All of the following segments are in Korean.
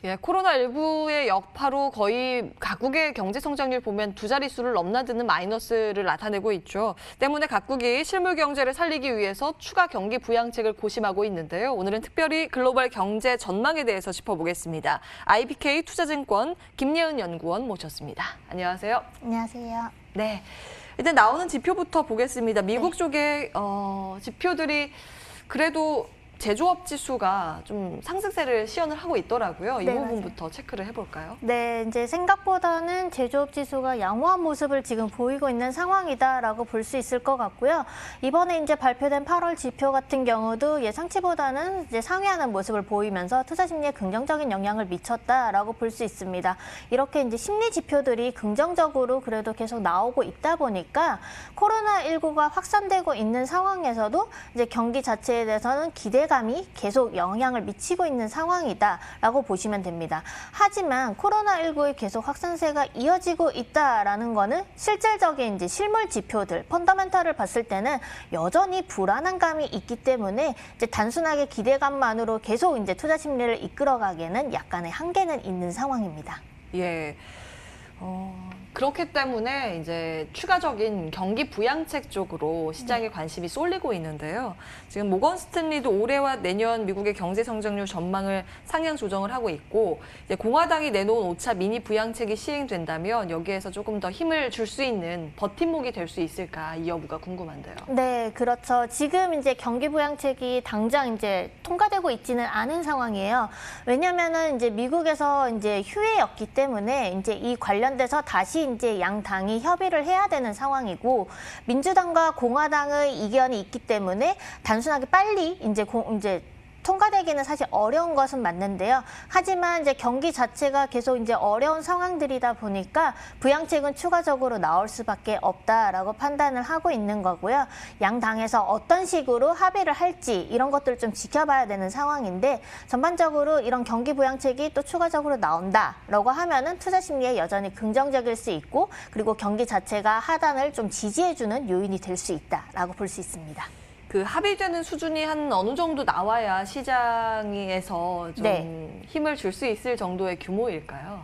예, 코로나19의 여파로 거의 각국의 경제 성장률 보면 두 자릿수를 넘나드는 마이너스를 나타내고 있죠. 때문에 각국이 실물 경제를 살리기 위해서 추가 경기 부양책을 고심하고 있는데요. 오늘은 특별히 글로벌 경제 전망에 대해서 짚어보겠습니다. IBK 투자증권 김예은 연구원 모셨습니다. 안녕하세요. 안녕하세요. 네, 일단 나오는 지표부터 보겠습니다. 미국 네. 쪽의 지표들이 그래도 제조업 지수가 좀 상승세를 시현을 하고 있더라고요. 이 네, 부분부터 맞아요. 체크를 해볼까요? 네, 이제 생각보다는 제조업 지수가 양호한 모습을 지금 보이고 있는 상황이다라고 볼 수 있을 것 같고요. 이번에 이제 발표된 8월 지표 같은 경우도 예상치보다는 이제 상회하는 모습을 보이면서 투자 심리에 긍정적인 영향을 미쳤다라고 볼 수 있습니다. 이렇게 이제 심리 지표들이 긍정적으로 그래도 계속 나오고 있다 보니까 코로나19가 확산되고 있는 상황에서도 이제 경기 자체에 대해서는 기대감이 계속 영향을 미치고 있는 상황이다라고 보시면 됩니다. 하지만 코로나19의 계속 확산세가 이어지고 있다라는 거는 실질적인 이제 실물 지표들, 펀더멘털을 봤을 때는 여전히 불안한 감이 있기 때문에 이제 단순하게 기대감만으로 계속 이제 투자 심리를 이끌어가기에는 약간의 한계는 있는 상황입니다. 예. 그렇기 때문에 이제 추가적인 경기 부양책 쪽으로 시장의 관심이 쏠리고 있는데요. 지금 모건 스탠리도 올해와 내년 미국의 경제 성장률 전망을 상향 조정을 하고 있고, 이제 공화당이 내놓은 5차 미니 부양책이 시행된다면 여기에서 조금 더 힘을 줄 수 있는 버팀목이 될 수 있을까, 이 여부가 궁금한데요. 네, 그렇죠. 지금 이제 경기 부양책이 당장 이제 통과되고 있지는 않은 상황이에요. 왜냐면은 이제 미국에서 이제 휴회였기 때문에 이제 이 관련돼서 다시 이제 양 당이 협의를 해야 되는 상황이고, 민주당과 공화당의 이견이 있기 때문에 단순하게 빨리 이제 통과되기는 사실 어려운 것은 맞는데요. 하지만 이제 경기 자체가 계속 이제 어려운 상황들이다 보니까 부양책은 추가적으로 나올 수밖에 없다라고 판단을 하고 있는 거고요. 양 당에서 어떤 식으로 합의를 할지 이런 것들을 좀 지켜봐야 되는 상황인데, 전반적으로 이런 경기 부양책이 또 추가적으로 나온다라고 하면은 투자 심리에 여전히 긍정적일 수 있고, 그리고 경기 자체가 하단을 좀 지지해주는 요인이 될 수 있다라고 볼 수 있습니다. 그 합의되는 수준이 한 어느 정도 나와야 시장에서 좀 네. 힘을 줄 수 있을 정도의 규모일까요?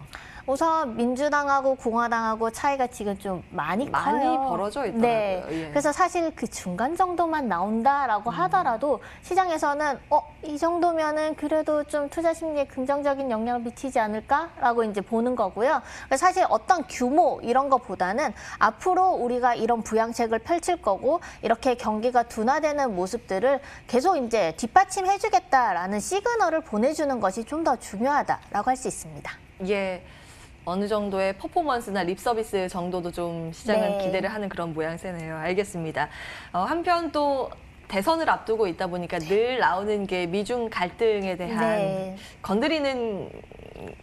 우선 민주당하고 공화당하고 차이가 지금 좀 많이 커요. 벌어져 있더라고요. 네. 예. 그래서 사실 그 중간 정도만 나온다라고 하더라도 시장에서는 이 정도면은 그래도 좀 투자 심리에 긍정적인 영향을 미치지 않을까라고 이제 보는 거고요. 사실 어떤 규모 이런 것보다는 앞으로 우리가 이런 부양책을 펼칠 거고, 이렇게 경기가 둔화되는 모습들을 계속 이제 뒷받침해주겠다라는 시그널을 보내주는 것이 좀 더 중요하다라고 할 수 있습니다. 예. 어느 정도의 퍼포먼스나 립 서비스 정도도 좀 시장은 네. 기대를 하는 그런 모양새네요. 알겠습니다. 한편 또 대선을 앞두고 있다 보니까 늘 나오는 게 미중 갈등에 대한 건드리는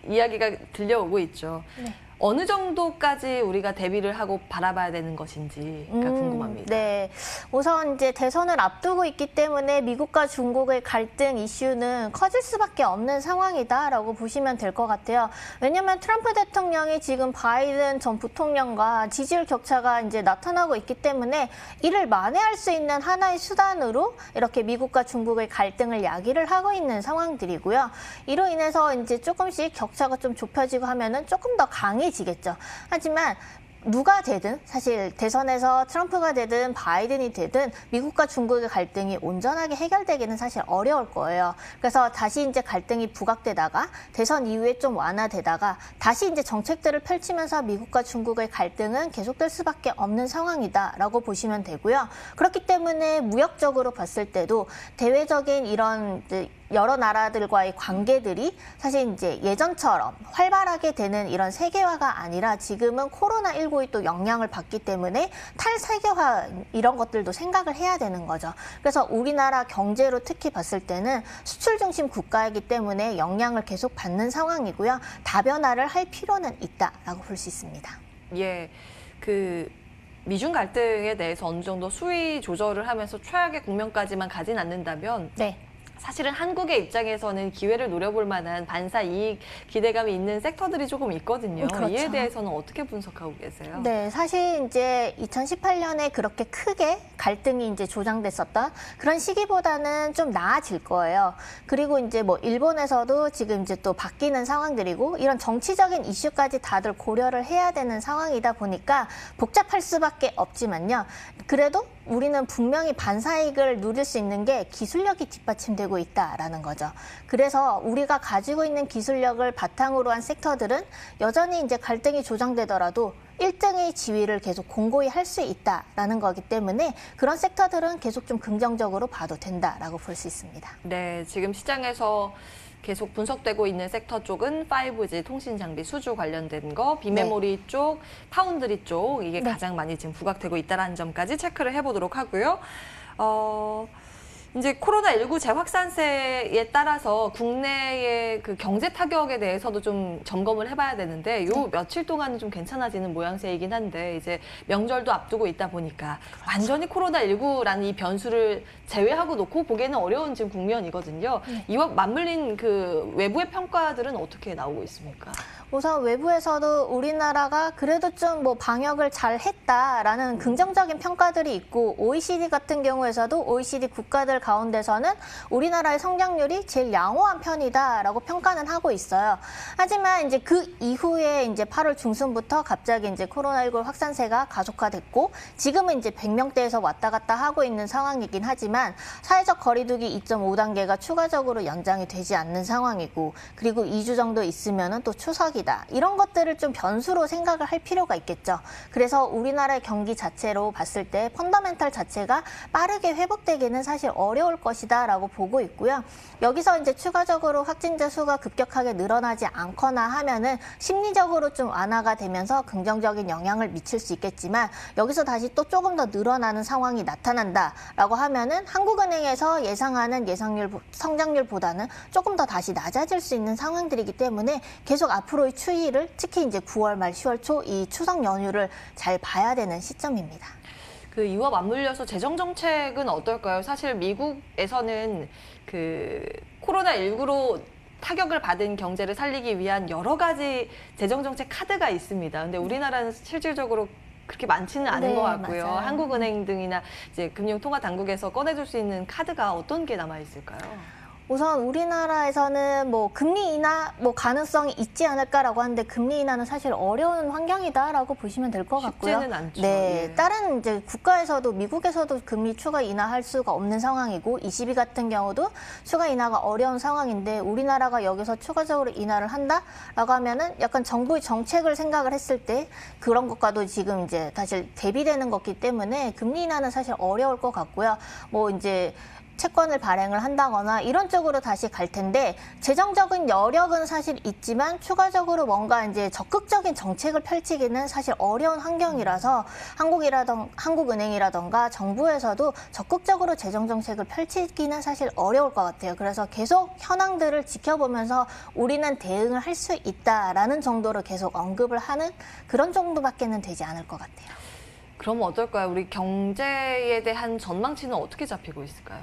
이야기가 들려오고 있죠. 네. 어느 정도까지 우리가 대비를 하고 바라봐야 되는 것인지가 궁금합니다. 네, 우선 이제 대선을 앞두고 있기 때문에 미국과 중국의 갈등 이슈는 커질 수밖에 없는 상황이다라고 보시면 될 것 같아요. 왜냐하면 트럼프 대통령이 지금 바이든 전 부통령과 지지율 격차가 이제 나타나고 있기 때문에 이를 만회할 수 있는 하나의 수단으로 이렇게 미국과 중국의 갈등을 야기를 하고 있는 상황들이고요. 이로 인해서 이제 조금씩 격차가 좀 좁혀지고 하면은 조금 더 강해지겠죠. 하지만 누가 되든 사실 대선에서 트럼프가 되든 바이든이 되든 미국과 중국의 갈등이 온전하게 해결되기는 사실 어려울 거예요. 그래서 다시 이제 갈등이 부각되다가 대선 이후에 좀 완화되다가 다시 이제 정책들을 펼치면서 미국과 중국의 갈등은 계속될 수밖에 없는 상황이다라고 보시면 되고요. 그렇기 때문에 무역적으로 봤을 때도 대외적인 이런 여러 나라들과의 관계들이 사실 이제 예전처럼 활발하게 되는 이런 세계화가 아니라 지금은 코로나19의 또 영향을 받기 때문에 탈세계화 이런 것들도 생각을 해야 되는 거죠. 그래서 우리나라 경제로 특히 봤을 때는 수출 중심 국가이기 때문에 영향을 계속 받는 상황이고요. 다변화를 할 필요는 있다라고 볼 수 있습니다. 예, 미중 갈등에 대해서 어느 정도 수위 조절을 하면서 최악의 국면까지만 가진 않는다면 네. 사실은 한국의 입장에서는 기회를 노려볼 만한 반사 이익 기대감이 있는 섹터들이 조금 있거든요. 그렇죠. 이에 대해서는 어떻게 분석하고 계세요? 네, 사실 이제 2018년에 그렇게 크게 갈등이 이제 조장됐었던 그런 시기보다는 좀 나아질 거예요. 그리고 이제 뭐 일본에서도 지금 이제 또 바뀌는 상황들이고 이런 정치적인 이슈까지 다들 고려를 해야 되는 상황이다 보니까 복잡할 수밖에 없지만요. 그래도 우리는 분명히 반사이익을 누릴 수 있는 게 기술력이 뒷받침되고 있다라는 거죠. 그래서 우리가 가지고 있는 기술력을 바탕으로 한 섹터들은 여전히 이제 갈등이 조장되더라도 1등의 지위를 계속 공고히 할 수 있다라는 거기 때문에 그런 섹터들은 계속 좀 긍정적으로 봐도 된다라고 볼 수 있습니다. 네, 지금 시장에서 계속 분석되고 있는 sek터 쪽은 5G, 통신 장비, 수주 관련된 거, 비메모리 쪽, 파운드리 쪽 이게 가장 많이 지금 부각되고 있다는 점까지 체크를 해보도록 하고요. 이제 코로나19 재확산세에 따라서 국내의 그 경제 타격에 대해서도 좀 점검을 해봐야 되는데 요 며칠 동안은 좀 괜찮아지는 모양새이긴 한데 이제 명절도 앞두고 있다 보니까 완전히 코로나19라는 이 변수를 제외하고 놓고 보기에는 어려운 지금 국면이거든요. 이와 맞물린 그 외부의 평가들은 어떻게 나오고 있습니까? 우선 외부에서도 우리나라가 그래도 좀 뭐 방역을 잘 했다라는 긍정적인 평가들이 있고 OECD 같은 경우에서도 OECD 국가들 가운데서는 우리나라의 성장률이 제일 양호한 편이다라고 평가는 하고 있어요. 하지만 이제 그 이후에 이제 8월 중순부터 갑자기 이제 코로나19 확산세가 가속화됐고 지금은 이제 100명대에서 왔다 갔다 하고 있는 상황이긴 하지만 사회적 거리두기 2.5단계가 추가적으로 연장이 되지 않는 상황이고 그리고 2주 정도 있으면은 또 추석이다. 이런 것들을 좀 변수로 생각을 할 필요가 있겠죠. 그래서 우리나라의 경기 자체로 봤을 때 펀더멘탈 자체가 빠르게 회복되기는 사실 어려울 것이다라고 보고 있고요. 여기서 이제 추가적으로 확진자 수가 급격하게 늘어나지 않거나 하면은 심리적으로 좀 완화가 되면서 긍정적인 영향을 미칠 수 있겠지만 여기서 다시 또 조금 더 늘어나는 상황이 나타난다라고 하면은 한국은행에서 예상하는 성장률보다는 조금 더 다시 낮아질 수 있는 상황들이기 때문에 계속 앞으로의 추이를 특히 이제 9월 말 10월 초 이 추석 연휴를 잘 봐야 되는 시점입니다. 그 이와 맞물려서 재정 정책은 어떨까요? 사실 미국에서는 그 코로나19로 타격을 받은 경제를 살리기 위한 여러 가지 재정 정책 카드가 있습니다. 근데 우리나라는 실질적으로 그렇게 많지는 않은 것 같고요. 맞아요. 한국은행 등이나 이제 금융통화당국에서 꺼내줄 수 있는 카드가 어떤 게 남아 있을까요? 우선 우리나라에서는 뭐 금리 인하 뭐 가능성이 있지 않을까라고 하는데 금리 인하는 사실 어려운 환경이다라고 보시면 될 것 같고요. 쉽지는 않죠. 네, 예. 다른 이제 국가에서도 미국에서도 금리 추가 인하할 수가 없는 상황이고 ECB 같은 경우도 추가 인하가 어려운 상황인데 우리나라가 여기서 추가적으로 인하를 한다라고 하면은 약간 정부의 정책을 생각을 했을 때 그런 것과도 지금 이제 사실 대비되는 거기 때문에 금리 인하는 사실 어려울 것 같고요. 뭐 이제 채권을 발행을 한다거나 이런 쪽으로 다시 갈 텐데 재정적인 여력은 사실 있지만 추가적으로 뭔가 이제 적극적인 정책을 펼치기는 사실 어려운 환경이라서 한국은행이라던가 정부에서도 적극적으로 재정 정책을 펼치기는 사실 어려울 것 같아요. 그래서 계속 현황들을 지켜보면서 우리는 대응을 할 수 있다라는 정도로 계속 언급을 하는 그런 정도밖에는 되지 않을 것 같아요. 그럼 어떨까요? 우리 경제에 대한 전망치는 어떻게 잡히고 있을까요?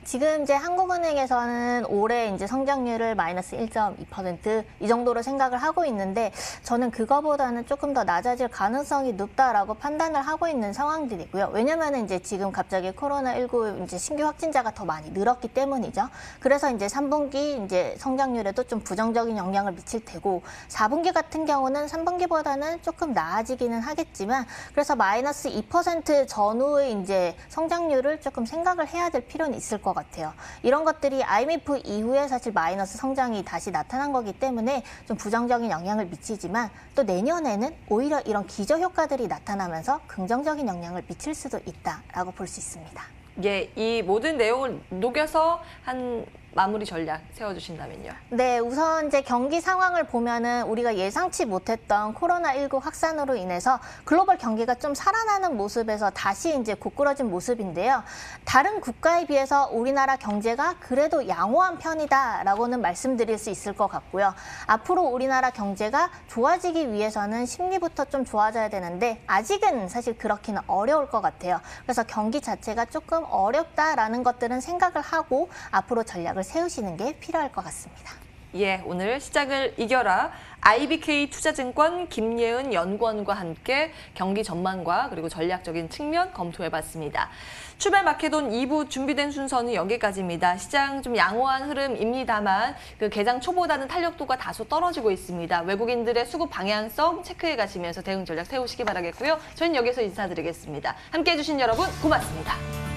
지금 이제 한국은행에서는 올해 이제 성장률을 마이너스 1.2% 이 정도로 생각을 하고 있는데 저는 그거보다는 조금 더 낮아질 가능성이 높다라고 판단을 하고 있는 상황들이고요. 왜냐면은 이제 지금 갑자기 코로나19 이제 신규 확진자가 더 많이 늘었기 때문이죠. 그래서 이제 3분기 이제 성장률에도 좀 부정적인 영향을 미칠 테고 4분기 같은 경우는 3분기보다는 조금 나아지기는 하겠지만 그래서 마이너스 2% 전후의 이제 성장률을 조금 생각을 해야 될 필요는 있을 것 같아요. 이런 것들이 IMF 이후에 사실 마이너스 성장이 다시 나타난 거기 때문에 좀 부정적인 영향을 미치지만 또 내년에는 오히려 이런 기저효과들이 나타나면서 긍정적인 영향을 미칠 수도 있다라고 볼 수 있습니다. 예, 이 모든 내용을 녹여서 한 마무리 전략 세워주신다면요. 네, 우선 이제 경기 상황을 보면은 우리가 예상치 못했던 코로나19 확산으로 인해서 글로벌 경기가 좀 살아나는 모습에서 다시 이제 고꾸라진 모습인데요. 다른 국가에 비해서 우리나라 경제가 그래도 양호한 편이다라고는 말씀드릴 수 있을 것 같고요. 앞으로 우리나라 경제가 좋아지기 위해서는 심리부터 좀 좋아져야 되는데 아직은 사실 그렇기는 어려울 것 같아요. 그래서 경기 자체가 조금 어렵다라는 것들은 생각을 하고 앞으로 전략을 전략을 세우시는 게 필요할 것 같습니다. 예, 오늘 시장을 이겨라 IBK 투자증권 김예은 연구원과 함께 경기 전망과 그리고 전략적인 측면 검토해봤습니다. 출발 마켓온 2부 준비된 순서는 여기까지입니다. 시장 좀 양호한 흐름입니다만 그 개장 초보다는 탄력도가 다소 떨어지고 있습니다. 외국인들의 수급 방향성 체크해 가시면서 대응 전략 세우시기 바라겠고요. 저희는 여기서 인사드리겠습니다. 함께해 주신 여러분 고맙습니다.